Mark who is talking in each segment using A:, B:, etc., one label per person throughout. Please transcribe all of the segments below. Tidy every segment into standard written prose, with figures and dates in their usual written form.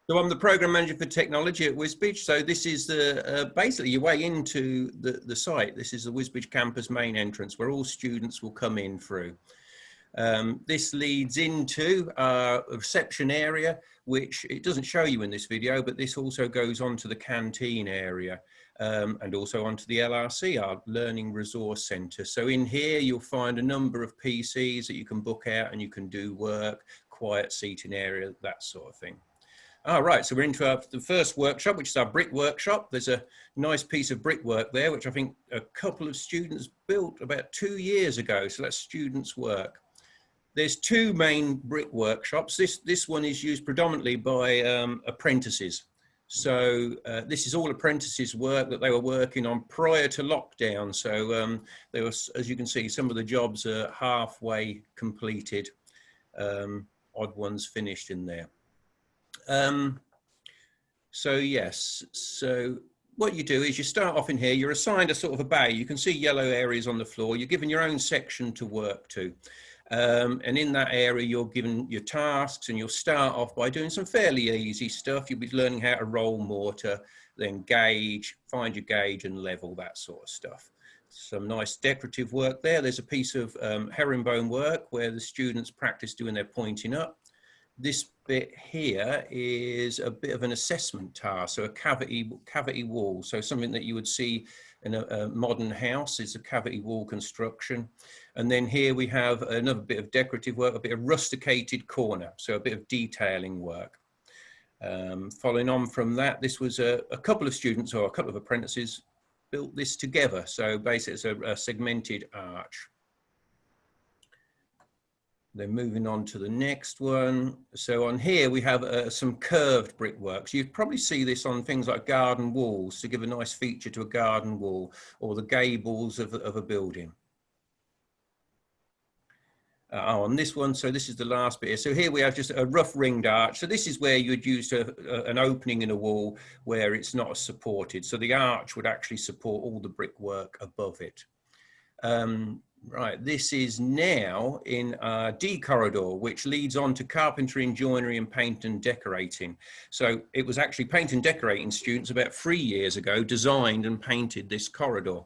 A: So I'm the program manager for technology at Wisbech. So this is the basically your way into the site. This is the Wisbech campus main entrance where all students will come in through. This leads into a reception area, which it doesn't show you in this video, but this also goes on to the canteen area and also onto the LRC, our Learning Resource Centre. So in here, you'll find a number of PCs that you can book out and you can do work, quiet seating area, that sort of thing. All right, so we're into the first workshop, which is our brick workshop. There's a nice piece of brickwork there, which I think a couple of students built about 2 years ago. So that's students' work. There's two main brick workshops. This one is used predominantly by apprentices. So this is all apprentices' work that they were working on prior to lockdown. So there was, as you can see, some of the jobs are halfway completed, odd ones finished in there. So yes, so what you do is you start off in here, you're assigned a sort of a bay. You can see yellow areas on the floor. You're given your own section to work to. And in that area, you're given your tasks and you'll start off by doing some fairly easy stuff. You'll be learning how to roll mortar, then gauge, find your gauge and level, that sort of stuff. Some nice decorative work there. There's a piece of herringbone work where the students practice doing their pointing up. This bit here is a bit of an assessment task, so a cavity wall. So something that you would see in a modern house is a cavity wall construction. And then here we have another bit of decorative work, a bit of rusticated corner, so a bit of detailing work. Following on from that, this was a couple of students or a couple of apprentices built this together. So basically it's a segmented arch. Then moving on to the next one. So on here we have some curved brickwork. So you'd probably see this on things like garden walls to give a nice feature to a garden wall or the gables of a building. On this one, so this is the last bit here. So here we have just a rough ringed arch. So this is where you'd use an opening in a wall where it's not supported. So the arch would actually support all the brickwork above it. Right, this is now in D corridor, which leads on to carpentry and joinery and paint and decorating. So it was actually paint and decorating students about 3 years ago designed and painted this corridor.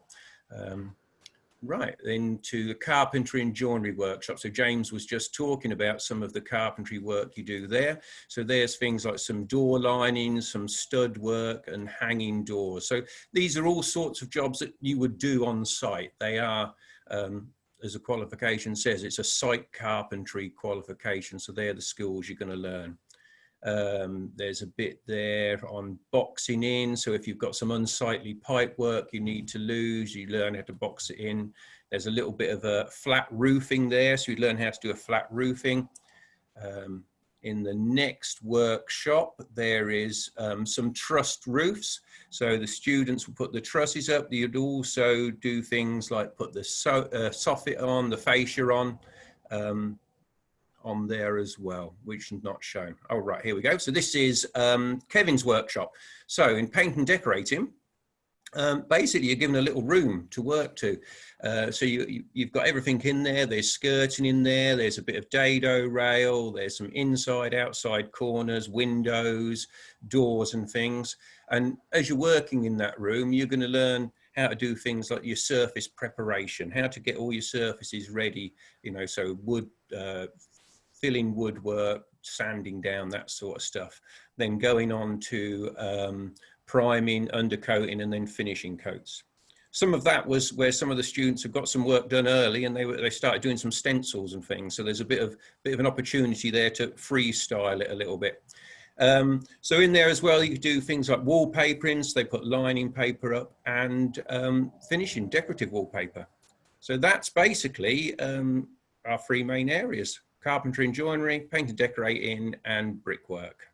A: Right, into the carpentry and joinery workshop. So James was just talking about some of the carpentry work you do there. So there's things like some door linings, some stud work and hanging doors. So these are all sorts of jobs that you would do on site. They are, as the qualification says, it's a site carpentry qualification. So they're the skills you're going to learn. There's a bit there on boxing in. So if you've got some unsightly pipe work you need to lose, you learn how to box it in. There's a little bit of a flat roofing there. So you learn how to do a flat roofing. In the next workshop, there is some trussed roofs. So the students will put the trusses up. You'd also do things like put the soffit on, the fascia on there as well, which is not shown. Oh, right, here we go. So this is Kevin's workshop. So in paint and decorating, basically you're given a little room to work to. So you've got everything in there. There's skirting in there. There's a bit of dado rail. There's some inside, outside corners, windows, doors and things. And as you're working in that room, you're going to learn how to do things like your surface preparation, how to get all your surfaces ready, you know, so wood, filling woodwork, sanding down, that sort of stuff. Then going on to priming, undercoating, and then finishing coats. Some of that was where some of the students have got some work done early and they started doing some stencils and things. So there's a bit of an opportunity there to freestyle it a little bit. So in there as well, you could do things like wallpaperings. They put lining paper up and finishing decorative wallpaper. So that's basically our three main areas: carpentry and joinery, paint and decorating, and brickwork.